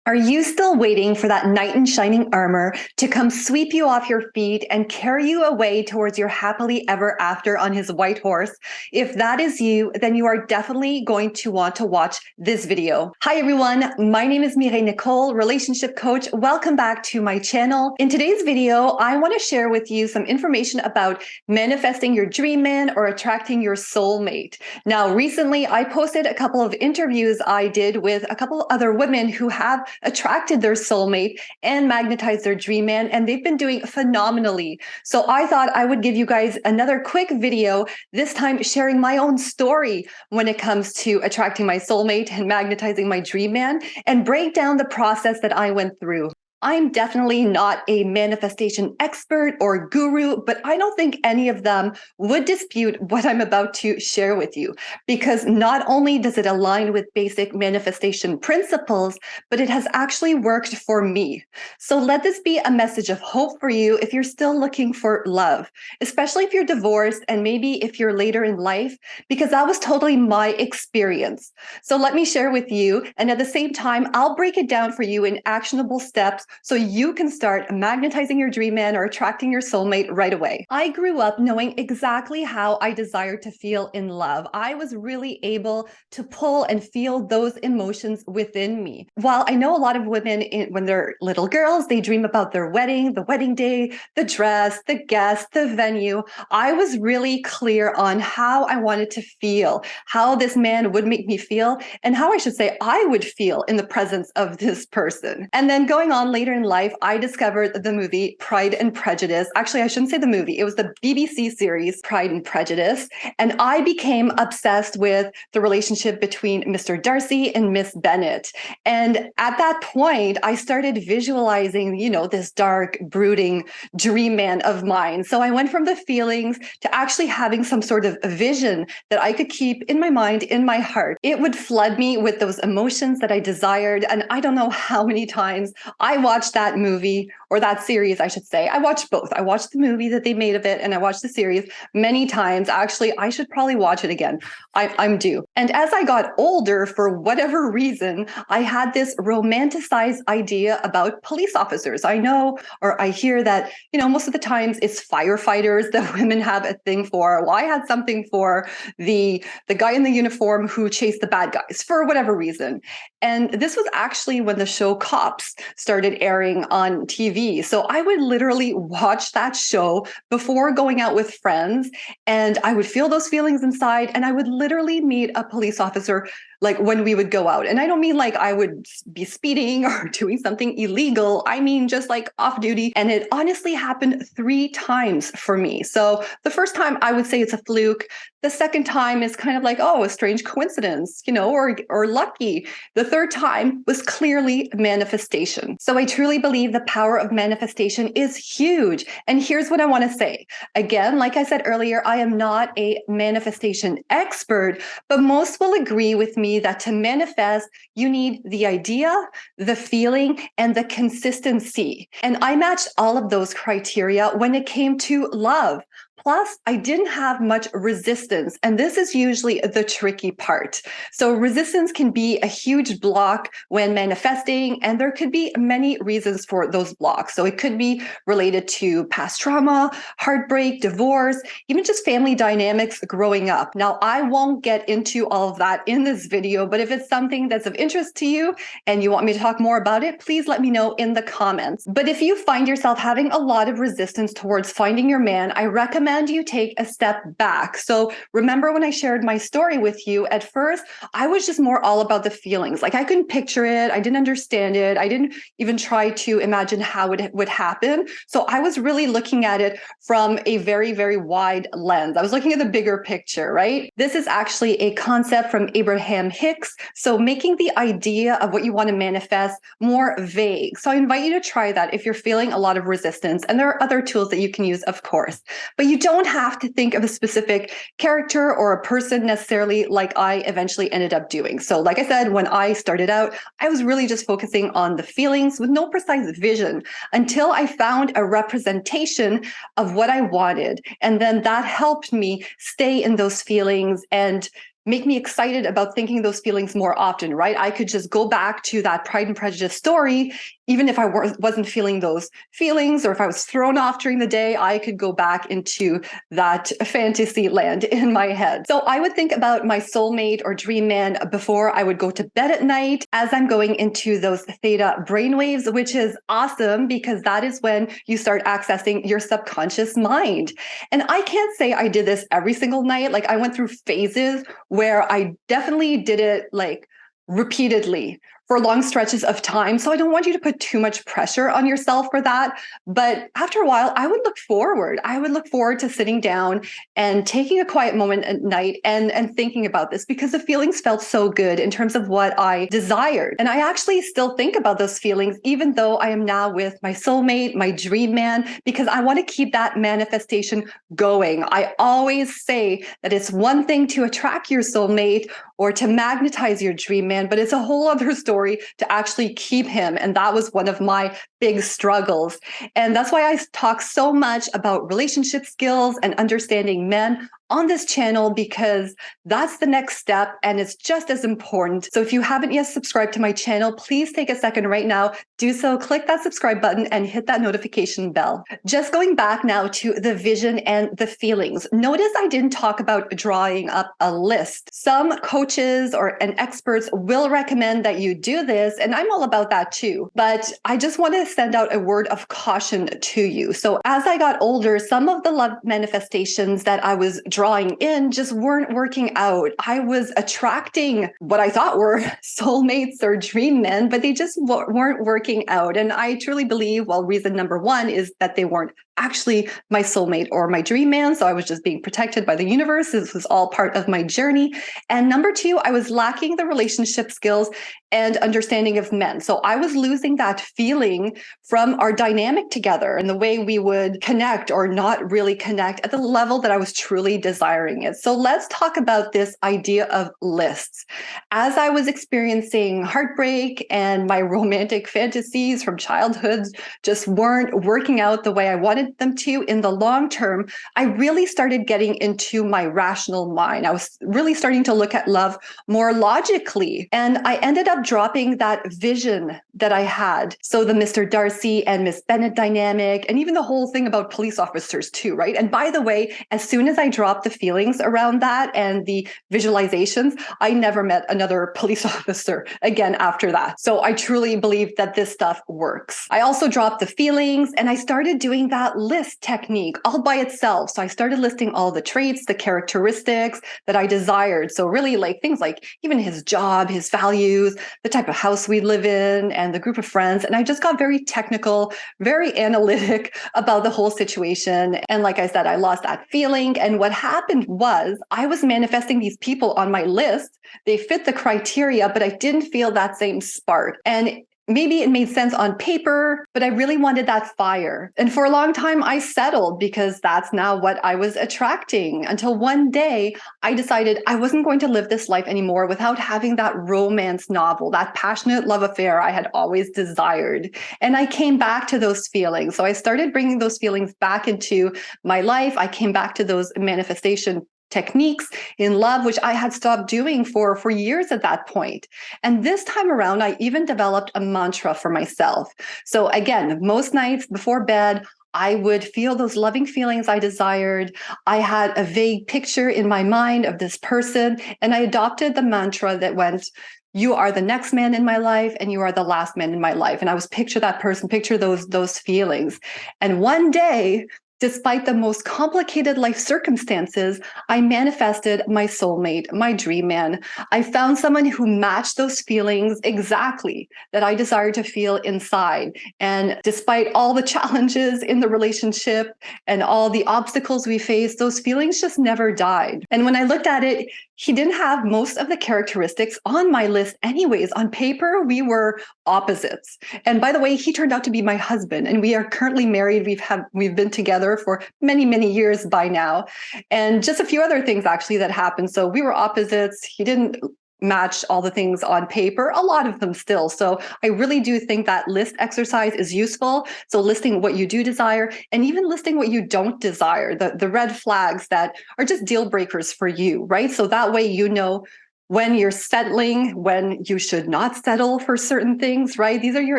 Are you still waiting for that knight in shining armor to come sweep you off your feet and carry you away towards your happily ever after on his white horse? If that is you, then you are definitely going to want to watch this video. Hi everyone, my name is Mireille Nicole, relationship coach. Welcome back to my channel. In today's video, I want to share with you some information about manifesting your dream man or attracting your soulmate. Now, recently I posted a couple of interviews I did with a couple other women who have attracted their soulmate and magnetized their dream man, and they've been doing phenomenally. So I thought I would give you guys another quick video, this time sharing my own story when it comes to attracting my soulmate and magnetizing my dream man, and break down the process that I went through. I'm definitely not a manifestation expert or guru, but I don't think any of them would dispute what I'm about to share with you, because not only does it align with basic manifestation principles, but it has actually worked for me. So let this be a message of hope for you if you're still looking for love, especially if you're divorced and maybe if you're later in life, because that was totally my experience. So let me share with you, and at the same time, I'll break it down for you in actionable steps so you can start magnetizing your dream man or attracting your soulmate right away. I grew up knowing exactly how I desired to feel in love. I was really able to pull and feel those emotions within me. While I know a lot of women, when they're little girls, they dream about their wedding, the wedding day, the dress, the guests, the venue, I was really clear on how I wanted to feel, how this man would make me feel, and how I should say I would feel in the presence of this person. And then going on later in life, I discovered the movie Pride and Prejudice. Actually, I shouldn't say the movie. It was the BBC series Pride and Prejudice. And I became obsessed with the relationship between Mr. Darcy and Miss Bennet. And at that point, I started visualizing, this dark, brooding dream man of mine. So I went from the feelings to actually having some sort of vision that I could keep in my mind, in my heart. It would flood me with those emotions that I desired. And I don't know how many times I watched that movie, or that series, I should say. I watched both. I watched the movie that they made of it, and I watched the series many times. Actually, I should probably watch it again. I'm due. And as I got older, for whatever reason, I had this romanticized idea about police officers. I know, or I hear that, most of the times it's firefighters that women have a thing for. Well, I had something for the guy in the uniform who chased the bad guys for whatever reason. And this was actually when the show Cops started airing on TV. So I would literally watch that show before going out with friends, and I would feel those feelings inside, and I would literally meet a police officer like when we would go out. And I don't mean like I would be speeding or doing something illegal. I mean just like off duty. And it honestly happened 3 times for me. So the first time I would say it's a fluke. The second time is kind of like, oh, a strange coincidence, or lucky. The third time was clearly manifestation. So I truly believe the power of manifestation is huge. And here's what I want to say. Again, like I said earlier, I am not a manifestation expert, but most will agree with me that to manifest, you need the idea, the feeling, and the consistency. And I matched all of those criteria when it came to love. Plus, I didn't have much resistance, and this is usually the tricky part. So resistance can be a huge block when manifesting, and there could be many reasons for those blocks. So it could be related to past trauma, heartbreak, divorce, even just family dynamics growing up. Now, I won't get into all of that in this video, but if it's something that's of interest to you and you want me to talk more about it, please let me know in the comments. But if you find yourself having a lot of resistance towards finding your man, I recommend you take a step back. So remember when I shared my story with you, at first, I was just more all about the feelings. Like I couldn't picture it. I didn't understand it. I didn't even try to imagine how it would happen. So I was really looking at it from a very, very wide lens. I was looking at the bigger picture, right? This is actually a concept from Abraham Hicks. So making the idea of what you want to manifest more vague. So I invite you to try that if you're feeling a lot of resistance. And there are other tools that you can use, of course, but you don't have to think of a specific character or a person necessarily, like I eventually ended up doing. So like I said, when I started out, I was really just focusing on the feelings with no precise vision until I found a representation of what I wanted. And then that helped me stay in those feelings and make me excited about thinking those feelings more often, right? I could just go back to that Pride and Prejudice story, even if I wasn't feeling those feelings, or if I was thrown off during the day, I could go back into that fantasy land in my head. So I would think about my soulmate or dream man before I would go to bed at night, as I'm going into those theta brainwaves, which is awesome because that is when you start accessing your subconscious mind. And I can't say I did this every single night. Like, I went through phases where I definitely did it like repeatedly for long stretches of time. So I don't want you to put too much pressure on yourself for that. But after a while, I would look forward. I would look forward to sitting down and taking a quiet moment at night and thinking about this, because the feelings felt so good in terms of what I desired. And I actually still think about those feelings, even though I am now with my soulmate, my dream man, because I want to keep that manifestation going. I always say that it's one thing to attract your soulmate or to magnetize your dream man, but it's a whole other story to actually keep him. And that was one of my big struggles. And that's why I talk so much about relationship skills and understanding men on this channel, because that's the next step and it's just as important. So if you haven't yet subscribed to my channel, please take a second right now, do so, click that subscribe button and hit that notification bell. Just going back now to the vision and the feelings. Notice I didn't talk about drawing up a list. Some coaches and experts will recommend that you do this, and I'm all about that too. But I just want to send out a word of caution to you. So as I got older, some of the love manifestations that I was drawing in just weren't working out. I was attracting what I thought were soulmates or dream men, but they just weren't working out. And I truly believe, well, reason number one is that they weren't actually my soulmate or my dream man. So I was just being protected by the universe. This was all part of my journey. And number two, I was lacking the relationship skills and understanding of men. So I was losing that feeling from our dynamic together and the way we would connect or not really connect at the level that I was truly desiring it. So let's talk about this idea of lists. As I was experiencing heartbreak and my romantic fantasies from childhood just weren't working out the way I wanted them to in the long term, I really started getting into my rational mind. I was really starting to look at love more logically. And I ended up dropping that vision that I had. So the Mr. Darcy and Miss Bennet dynamic, and even the whole thing about police officers too, right? And by the way, as soon as I dropped the feelings around that and the visualizations, I never met another police officer again after that. So I truly believe that this stuff works. I also dropped the feelings and I started doing that list technique all by itself. So I started listing all the traits, the characteristics that I desired. So really like things like even his job, his values, the type of house we live in, and the group of friends. And I just got very technical, very analytic about the whole situation. And like I said, I lost that feeling. And what happened was I was manifesting these people on my list. They fit the criteria, but I didn't feel that same spark. And maybe it made sense on paper, but I really wanted that fire. And for a long time, I settled because that's now what I was attracting, until one day I decided I wasn't going to live this life anymore without having that romance novel, that passionate love affair I had always desired. And I came back to those feelings. So I started bringing those feelings back into my life. I came back to those manifestation techniques in love, which I had stopped doing for years at that point. And this time around, I even developed a mantra for myself. So again, most nights before bed, I would feel those loving feelings I desired. I had a vague picture in my mind of this person, and I adopted the mantra that went, "You are the next man in my life, and you are the last man in my life." And I was picture that person, picture those feelings. And one day, despite the most complicated life circumstances, I manifested my soulmate, my dream man. I found someone who matched those feelings exactly that I desired to feel inside. And despite all the challenges in the relationship and all the obstacles we faced, those feelings just never died. And when I looked at it, he didn't have most of the characteristics on my list anyways. On paper, we were opposites. And by the way, he turned out to be my husband, and we are currently married. We've been together for many, many years by now. And just a few other things actually that happened. So we were opposites. He didn't match all the things on paper, a lot of them still. So I really do think that list exercise is useful. So listing what you do desire and even listing what you don't desire, the red flags that are just deal breakers for you, right? So that way you know when you're settling, when you should not settle for certain things, right? These are your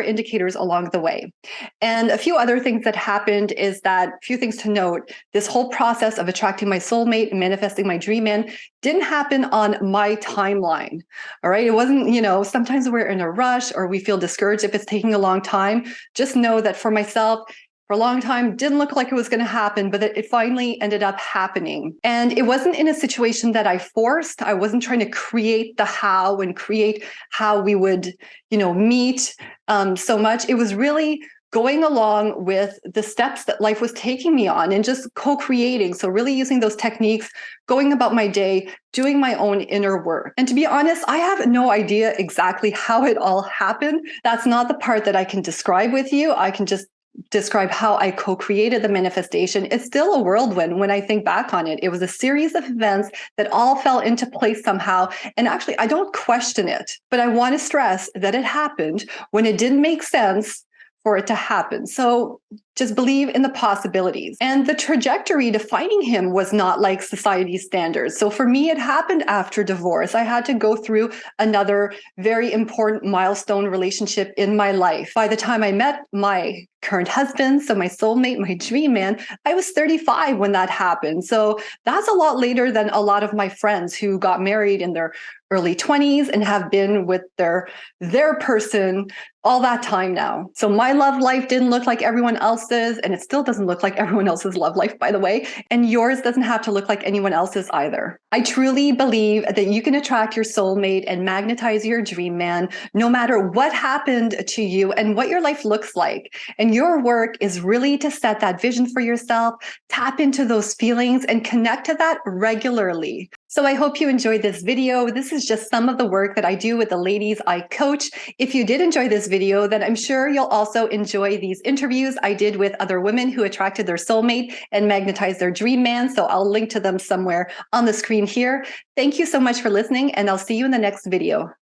indicators along the way. And a few other things that happened is that, a few things to note, this whole process of attracting my soulmate and manifesting my dream man didn't happen on my timeline. All right. It wasn't, sometimes we're in a rush or we feel discouraged if it's taking a long time. Just know that for myself, for a long time, didn't look like it was going to happen, but it finally ended up happening. And it wasn't in a situation that I forced. I wasn't trying to create the how and create how we would, meet so much. It was really going along with the steps that life was taking me on and just co-creating. So really using those techniques, going about my day, doing my own inner work. And to be honest, I have no idea exactly how it all happened. That's not the part that I can describe with you. I can just describe how I co-created the manifestation. It's still a whirlwind when I think back on it. It was a series of events that all fell into place somehow. And actually, I don't question it, but I want to stress that it happened when it didn't make sense for it to happen. So just believe in the possibilities. And the trajectory to finding him was not like society's standards. So for me, it happened after divorce. I had to go through another very important milestone relationship in my life. By the time I met my current husband, so my soulmate, my dream man, I was 35 when that happened. So that's a lot later than a lot of my friends who got married in their early 20s and have been with their person all that time now. So my love life didn't look like everyone else's, and it still doesn't look like everyone else's love life, by the way. And yours doesn't have to look like anyone else's either. I truly believe that you can attract your soulmate and magnetize your dream man no matter what happened to you and what your life looks like. And your work is really to set that vision for yourself, tap into those feelings, and connect to that regularly. So I hope you enjoyed this video. This is just some of the work that I do with the ladies I coach. If you did enjoy this video, then I'm sure you'll also enjoy these interviews I did with other women who attracted their soulmate and magnetized their dream man. So I'll link to them somewhere on the screen here. Thank you so much for listening, and I'll see you in the next video.